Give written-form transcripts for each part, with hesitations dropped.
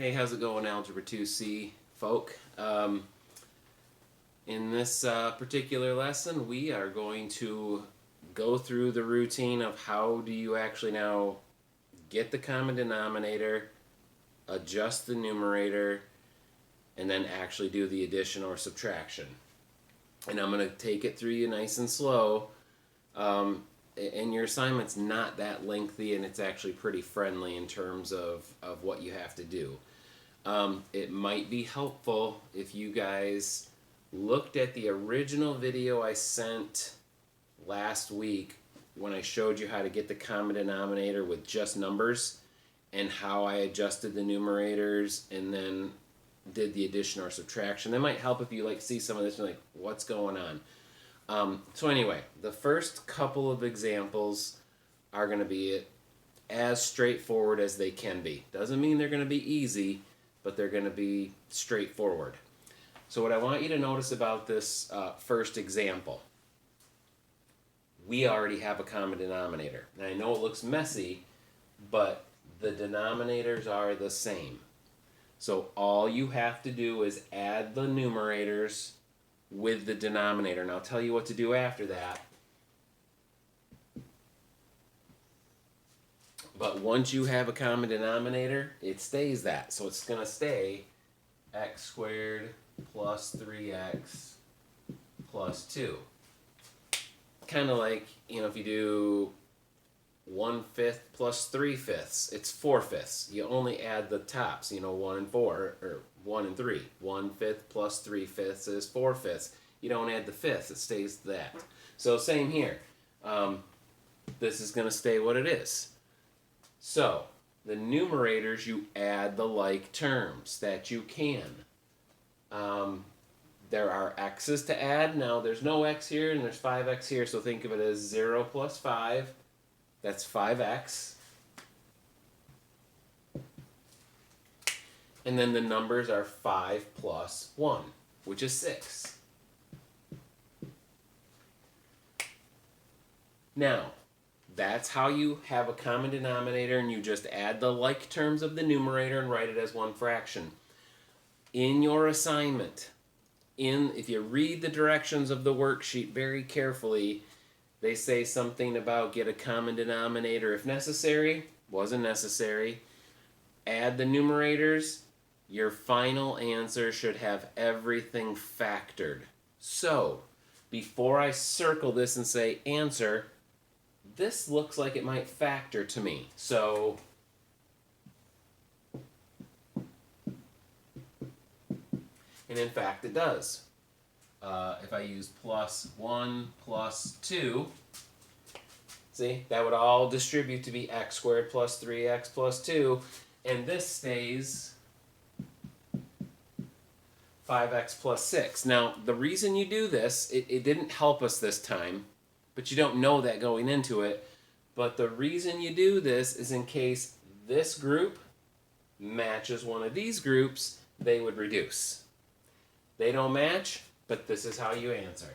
Hey, how's it going, Algebra 2C folk? In this particular lesson, we are going to go through the routine of how do you actually now get the common denominator, adjust the numerator, and then actually do the addition or subtraction. And I'm going to take it through you nice and slow. And your assignment's not that lengthy, and it's actually pretty friendly in terms of what you have to do. It might be helpful if you guys looked at the original video I sent last week when I showed you how to get the common denominator with just numbers and how I adjusted the numerators and then did the addition or subtraction. That might help if you see some of this and like, what's going on? So anyway, the first couple of examples are going to be as straightforward as they can be. Doesn't mean they're going to be easy, but they're going to be straightforward. So what I want you to notice about this first example, we already have a common denominator. And I know it looks messy, but the denominators are the same. So all you have to do is add the numerators with the denominator. And I'll tell you what to do after that. But once you have a common denominator, it stays that. So it's going to stay x squared plus 3x plus 2. Kind of like, if you do 1/5 plus 3/5, it's 4/5. You only add the tops, 1 and 4, or 1 and 3. 1/5 plus 3/5 is 4/5. You don't add the fifth, it stays that. So same here. This is going to stay what it is. So the numerators, you add the like terms that you can. There are x's to add. Now there's no x here and there's 5x here, so think of it as 0 plus 5. That's 5x. And then the numbers are 5 plus 1, which is 6. Now, that's how you have a common denominator, and you just add the like terms of the numerator and write it as one fraction. In your assignment, if you read the directions of the worksheet very carefully, they say something about get a common denominator if necessary. Wasn't necessary. Add the numerators. Your final answer should have everything factored. So, before I circle this and say answer, this looks like it might factor to me. So, and in fact it does. If I use plus 1 plus 2, see, that would all distribute to be x squared plus 3x plus 2, and this stays 5x plus 6. Now, the reason you do this, it didn't help us this time, but you don't know that going into it, but the reason you do this is in case this group matches one of these groups, they would reduce. They don't match, but this is how you answer.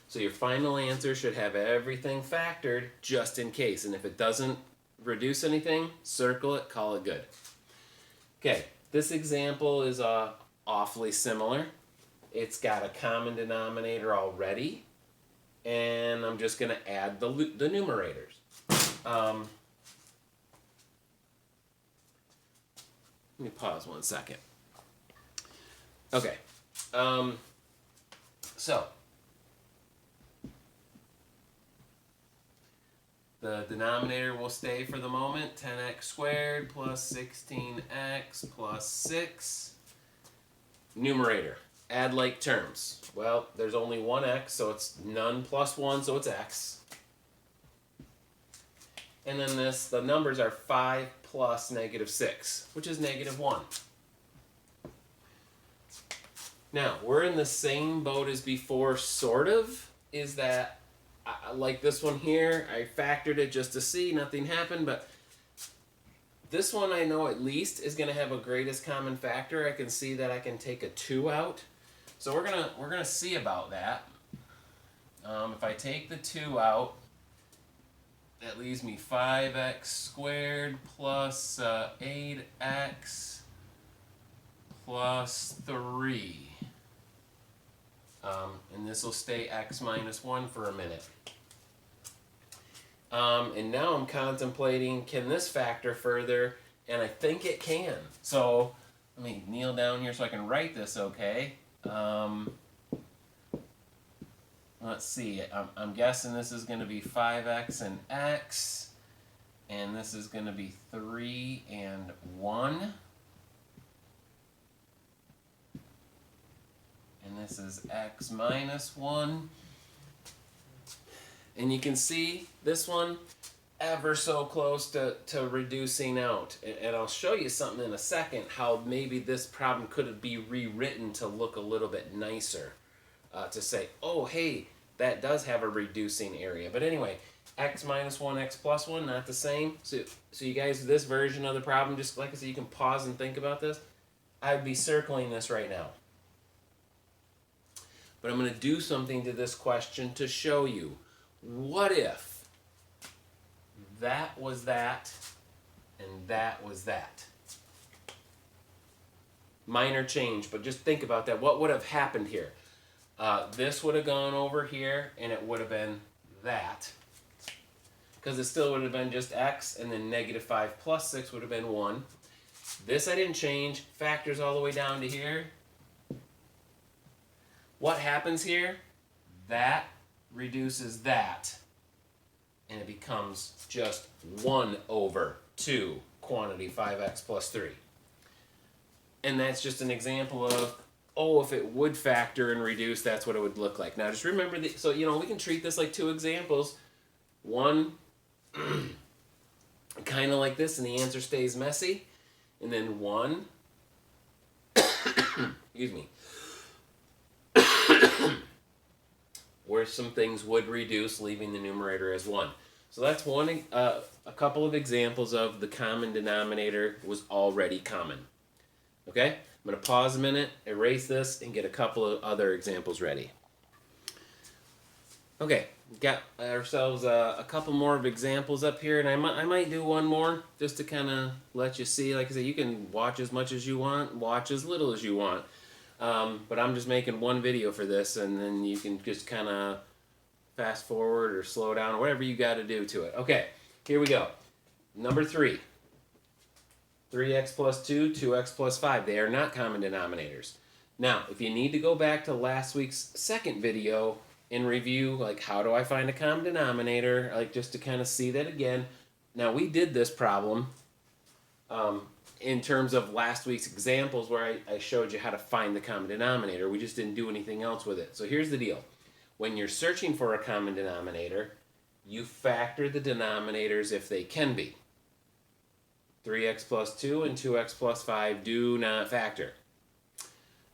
So your final answer should have everything factored just in case. And if it doesn't reduce anything, circle it, call it good. Okay, this example is awfully similar. It's got a common denominator already, and I'm just going to add the numerators. Let me pause 1 second. Okay, so the denominator will stay for the moment, 10x squared plus 16x plus 6. Numerator, add like terms. Well, there's only one x, so it's none plus 1, so it's x. And then the numbers are 5 plus negative 6, which is negative 1. Now, we're in the same boat as before, sort of, is that, like this one here, I factored it just to see, nothing happened, but this one I know at least is going to have a greatest common factor. I can see that I can take a 2 out. So we're gonna see about that. If I take the 2 out, that leaves me 5x squared plus 8x plus 3. And this will stay x minus 1 for a minute. And now I'm contemplating, can this factor further? And I think it can. So let me kneel down here so I can write this okay. Let's see, I'm guessing this is going to be 5x and x, and this is going to be 3 and 1. And this is x minus 1. And you can see this one ever so close to reducing out. And I'll show you something in a second, how maybe this problem could be rewritten to look a little bit nicer. To say, oh, hey, that does have a reducing area. But anyway, x minus 1, x plus 1, not the same. So you guys, this version of the problem, just like I said, you can pause and think about this. I'd be circling this right now. But I'm going to do something to this question to show you. What if that was that and that was that? Minor change, but just think about that. What would have happened here? This would have gone over here, and it would have been that. Because it still would have been just x, and then negative 5 plus 6 would have been 1. This I didn't change. Factors all the way down to here. What happens here? That reduces that, and it becomes just 1 over 2 quantity 5x plus 3. And that's just an example of, oh, if it would factor and reduce, that's what it would look like. Now just remember, so we can treat this like 2 examples. One kind of like this, and the answer stays messy. And then one, excuse me, where some things would reduce, leaving the numerator as 1. So that's one, a couple of examples of the common denominator was already common. Okay? I'm going to pause a minute, erase this, and get a couple of other examples ready. Okay, got ourselves a couple more of examples up here, and I might do one more just to kind of let you see. Like I said, you can watch as much as you want, watch as little as you want. But I'm just making one video for this, and then you can just kind of fast forward or slow down or whatever you got to do to it. Okay, here we go. Number 3. 3x plus 2, 2x plus 5. They are not common denominators. Now, if you need to go back to last week's second video and review, like, how do I find a common denominator, like, just to kind of see that again. Now, we did this problem in terms of last week's examples where I showed you how to find the common denominator. We just didn't do anything else with it. So here's the deal. When you're searching for a common denominator, you factor the denominators if they can be. 3x plus 2 and 2x plus 5 do not factor.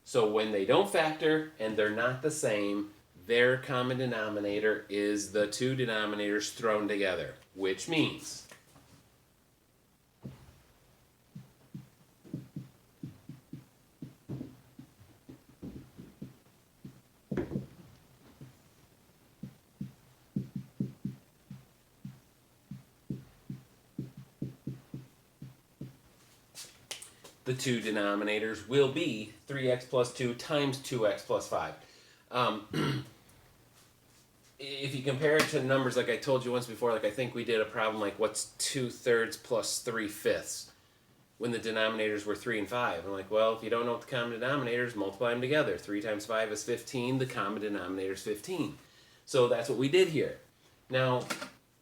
So when they don't factor and they're not the same, their common denominator is the two denominators thrown together, which means the two denominators will be 3x plus 2 times 2x plus 5. If you compare it to numbers like I told you once before, like I think we did a problem like what's 2/3 plus 3/5 when the denominators were 3 and 5. I'm like, well, if you don't know what the common denominators, multiply them together. 3 times 5 is 15. The common denominator is 15. So that's what we did here. Now,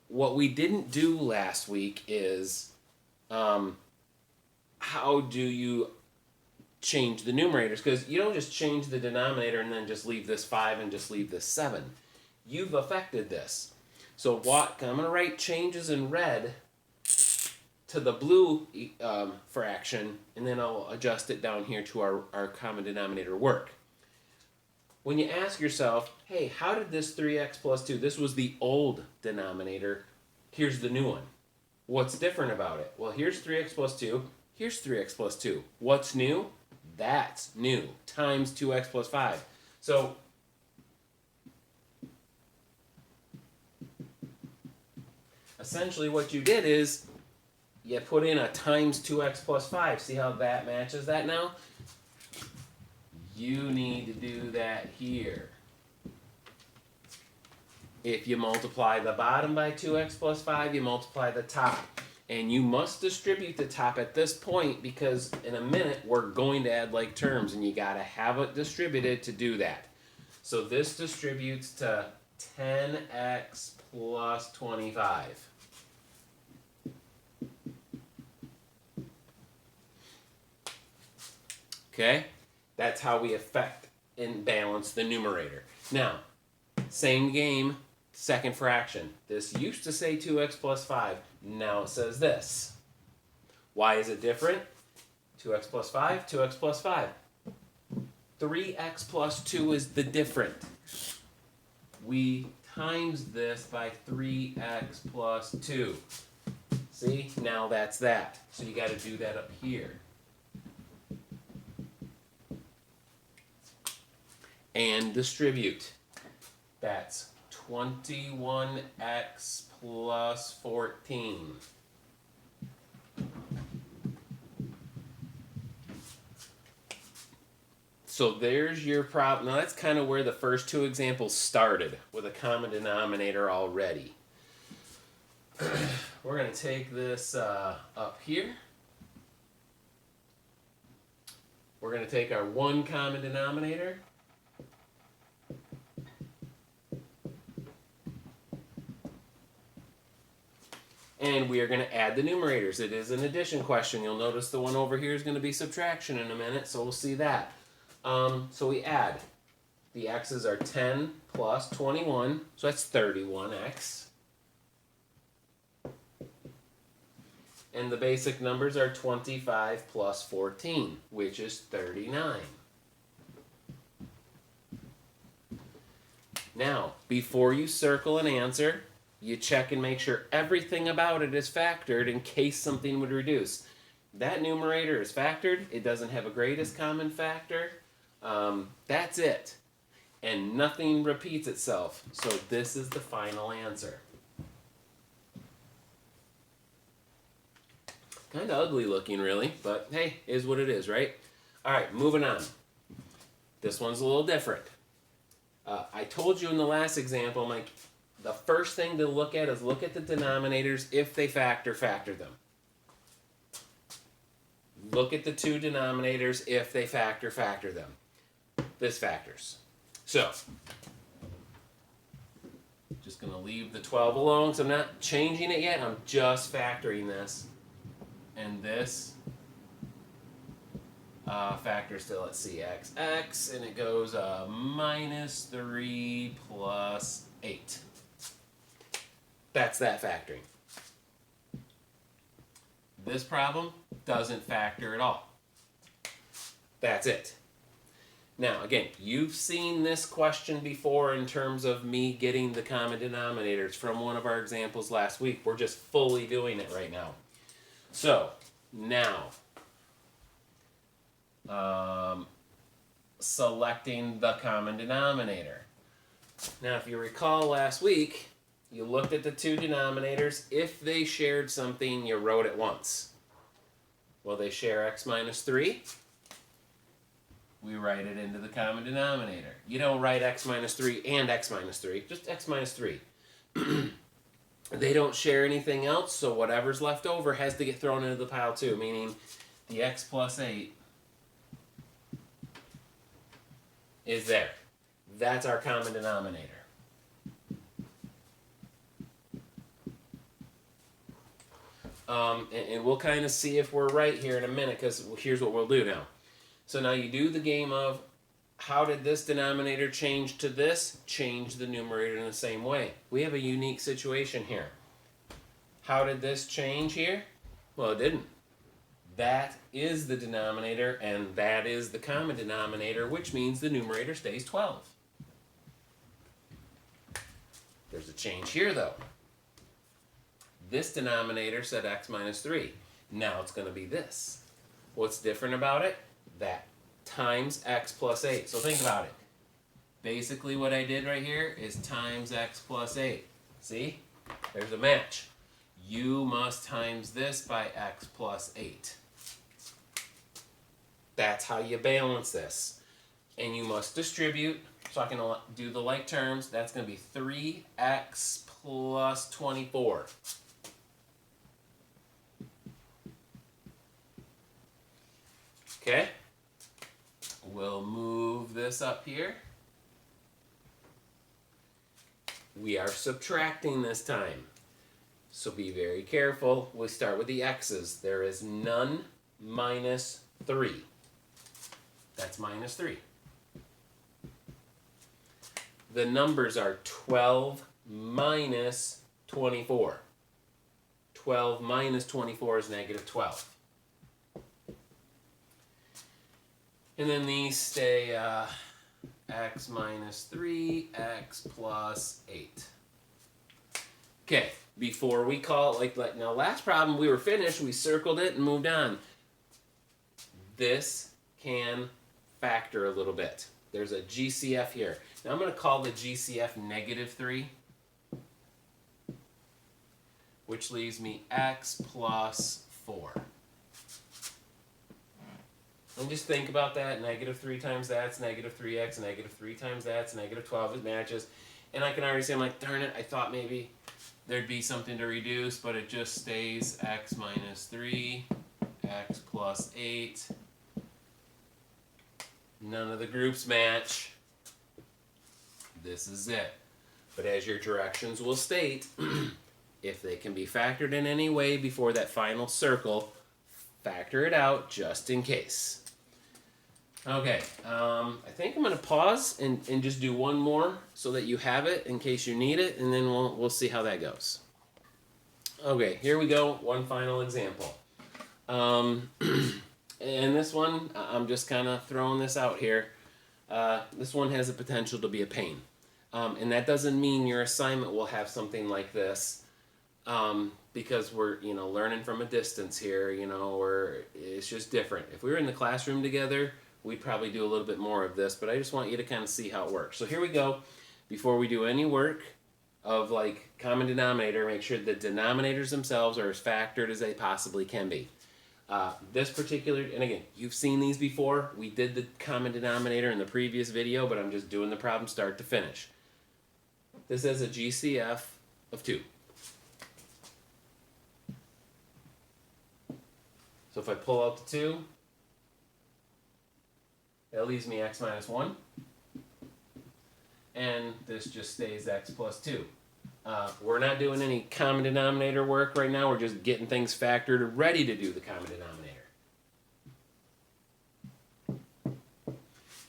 what we didn't do last week is how do you change the numerators? Because you don't just change the denominator and then just leave this 5 and just leave this 7. You've affected this. So what? I'm going to write changes in red to the blue fraction, and then I'll adjust it down here to our common denominator work. When you ask yourself, hey, how did this 3x plus 2, this was the old denominator, here's the new one. What's different about it? Well, here's 3x plus 2, here's 3x plus 2. What's new? That's new, times 2x plus 5. So essentially what you did is you put in a times 2x plus 5. See how that matches that now? You need to do that here. If you multiply the bottom by 2x plus 5, you multiply the top. And you must distribute the top at this point because in a minute we're going to add like terms and you got to have it distributed to do that. So this distributes to 10x plus 25. Okay? That's how we affect and balance the numerator. Now, same game, second fraction. This used to say 2x plus 5. Now it says this. Why is it different? 2x plus 5, 2x plus 5. 3x plus 2 is the different. We times this by 3x plus 2. See? Now that's that. So you got to do that up here. And distribute. That's 21x plus 14. So there's your problem. Now that's kind of where the first two examples started, with a common denominator already. We're going to take this up here. We're going to take our one common denominator. And we are going to add the numerators. It is an addition question. You'll notice the one over here is going to be subtraction in a minute, so we'll see that. So we add. The x's are 10 plus 21, so that's 31x. And the basic numbers are 25 plus 14, which is 39. Now, before you circle an answer, you check and make sure everything about it is factored in case something would reduce. That numerator is factored. It doesn't have a greatest common factor. That's it. And nothing repeats itself. So this is the final answer. Kind of ugly looking, really, but hey, is what it is, right? All right, moving on. This one's a little different. I told you in the last example, Mike, the first thing to look at is look at the denominators. If they factor, factor them. Look at the two denominators. If they factor, factor them. This factors. So, just going to leave the 12 alone, so I'm not changing it yet. I'm just factoring this. And this factor still, let's see, x, and it goes minus 3 plus 8. That's that factoring. This problem doesn't factor at all. That's it. Now, again, you've seen this question before in terms of me getting the common denominators from one of our examples last week. We're just fully doing it right now. So, now, selecting the common denominator. Now, if you recall last week, you looked at the two denominators. If they shared something, you wrote it once. Well, they share x minus 3. We write it into the common denominator. You don't write x minus 3 and x minus 3, just x minus 3. They don't share anything else, so whatever's left over has to get thrown into the pile too, meaning the x plus 8 is there. That's our common denominator. And we'll kind of see if we're right here in a minute, because here's what we'll do now. So now you do the game of how did this denominator change to this? Change the numerator in the same way. We have a unique situation here. How did this change here? Well, it didn't. That is the denominator, and that is the common denominator, which means the numerator stays 12. There's a change here, though. This denominator said x minus 3. Now it's going to be this. What's different about it? That times x plus 8. So think about it. Basically what I did right here is times x plus 8. See? There's a match. you must times this by x plus 8. That's how you balance this. And you must distribute, so I can do the like terms. That's going to be 3x plus 24. Okay? We'll move this up here. We are subtracting this time. So be very careful. We'll start with the x's. There is none minus 3. That's minus 3. The numbers are 12 minus 24. 12 minus 24 is negative 12. And then these stay x minus 3, x plus 8. Okay, before we call it like now last problem we were finished, we circled it and moved on. This can factor a little bit. There's a GCF here. Now I'm going to call the GCF negative 3, which leaves me x plus 4. And just think about that. Negative 3 times that's negative 3x. Negative 3 times that's negative 12. It matches. And I can already see, I'm like, darn it, I thought maybe there'd be something to reduce, but it just stays x minus 3, x plus 8. None of the groups match. This is it. But as your directions will state, if they can be factored in any way before that final circle, factor it out just in case. Okay, I think I'm going to pause and just do one more so that you have it in case you need it, and then we'll see how that goes. Okay, here we go. One final example. And this one, I'm just kind of throwing this out here. This one has the potential to be a pain. And that doesn't mean your assignment will have something like this, because we're, learning from a distance here, or it's just different. If we were in the classroom together, we'd probably do a little bit more of this, but I just want you to kind of see how it works. So here we go. Before we do any work of like common denominator, make sure the denominators themselves are as factored as they possibly can be. This particular, and again, you've seen these before. We did the common denominator in the previous video, but I'm just doing the problem start to finish. This has a GCF of 2. So if I pull out the 2, that leaves me x minus 1. And this just stays x plus 2. We're not doing any common denominator work right now. We're just getting things factored, ready to do the common denominator.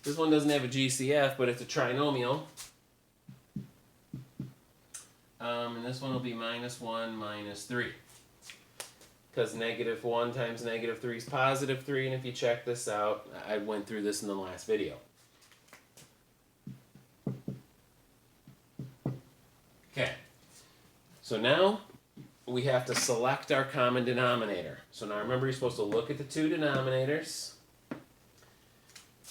This one doesn't have a GCF, but it's a trinomial. And this one will be minus 1 minus 3. Because negative 1 times negative 3 is positive 3, and if you check this out, I went through this in the last video. Okay, so now we have to select our common denominator. So now remember, you're supposed to look at the two denominators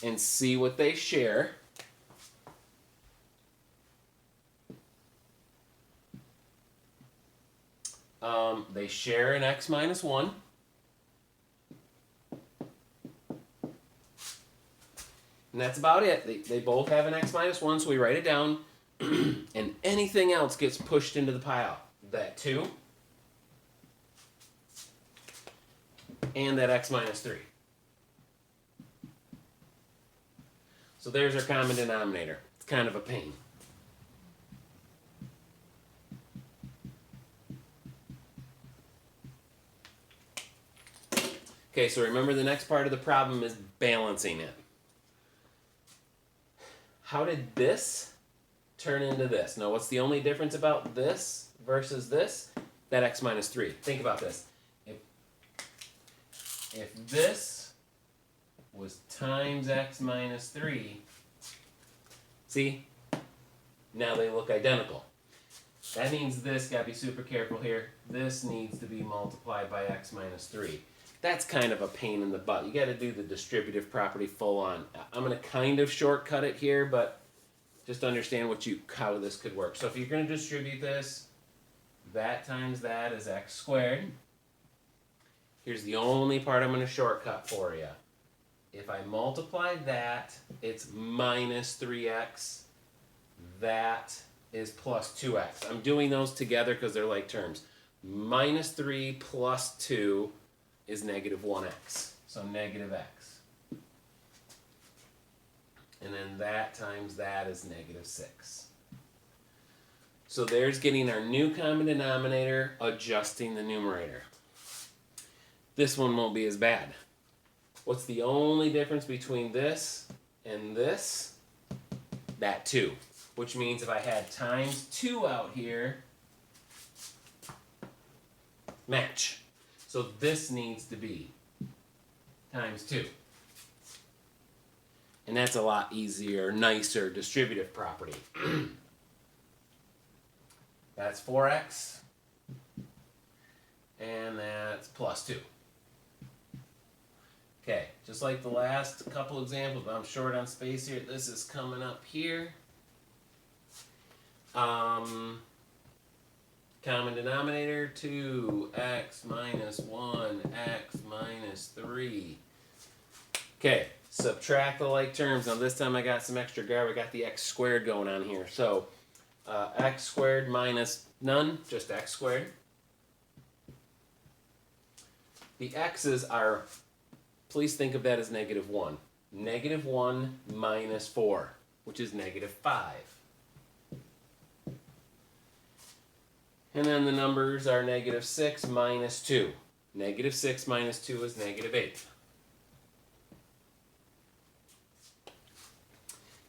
and see what they share. They share an x minus 1. And that's about it. They both have an x minus 1, so we write it down. And anything else gets pushed into the pile. That 2 and that x minus 3. So there's our common denominator. It's kind of a pain. Okay, so remember the next part of the problem is balancing it. How did this turn into this? Now, what's the only difference about this versus this? That x minus 3. Think about this. If this was times x minus 3, see? Now they look identical. That means this, got to be super careful here. This needs to be multiplied by x minus 3. That's kind of a pain in the butt. You got to do the distributive property full on. I'm going to kind of shortcut it here, but just understand how this could work. So if you're going to distribute this, that times that is x squared. Here's the only part I'm going to shortcut for you. If I multiply that, it's minus 3x. That is plus 2x. I'm doing those together because they're like terms. Minus 3 plus 2 is negative 1x. So negative x. And then that times that is negative 6. So there's getting our new common denominator, adjusting the numerator. This one won't be as bad. What's the only difference between this and this? That 2. Which means if I had times 2 out here, match. So this needs to be times 2. And that's a lot easier, nicer distributive property. That's 4x. And that's plus 2. Okay, just like the last couple examples, but I'm short on space here. This is coming up here. Common denominator, 2x minus 1, x minus 3. Okay, subtract the like terms. Now this time I got some extra garbage. I got the x squared going on here. So x squared minus none, just x squared. The x's are, please think of that as negative 1. Negative 1 minus 4, which is negative 5. And then the numbers are negative 6 minus 2. Negative 6 minus 2 is negative 8.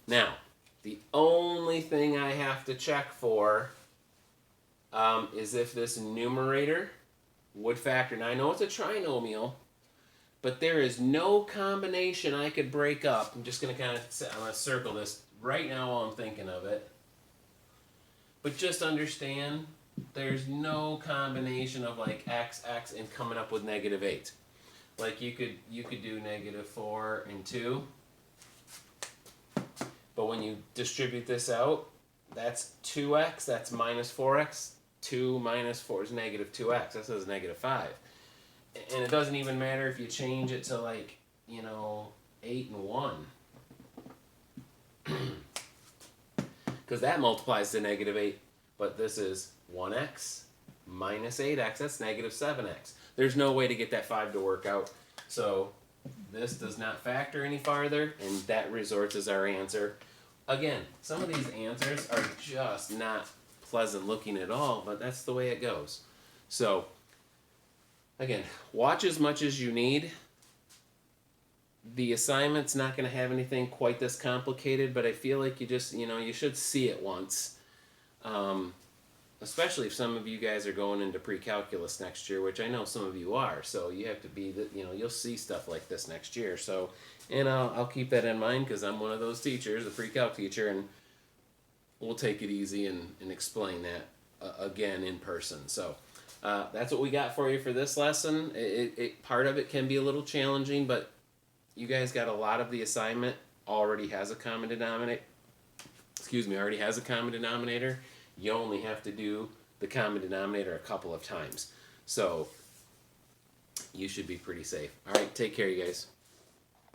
Now, the only thing I have to check for is if this numerator would factor. Now, I know it's a trinomial, but there is no combination I could break up. I'm just going to I'm going to circle this right now while I'm thinking of it. But just understand, there's no combination of like x, and coming up with negative 8. Like you could do negative 4 and 2. But when you distribute this out, that's 2x, that's minus 4x. 2 minus 4 is negative 2x. That says negative 5. And it doesn't even matter if you change it to 8 and 1. Because that multiplies to negative 8. But this is 1x minus 8x. That's negative 7x. There's no way to get that 5 to work out. So this does not factor any farther, and that resorts as our answer. Again, some of these answers are just not pleasant looking at all, but that's the way it goes. So, again, watch as much as you need. The assignment's not going to have anything quite this complicated, but I feel like you just, you should see it once. Especially if some of you guys are going into pre-calculus next year, which I know some of you are. So you have to be, you'll see stuff like this next year. So, and I'll keep that in mind because I'm one of those teachers, a pre-calc teacher, and we'll take it easy and explain that again in person. So that's what we got for you for this lesson. Part of it can be a little challenging, but you guys got a lot of the assignment already has a common denominator. Already has a common denominator. You only have to do the common denominator a couple of times. So you should be pretty safe. All right, take care, you guys.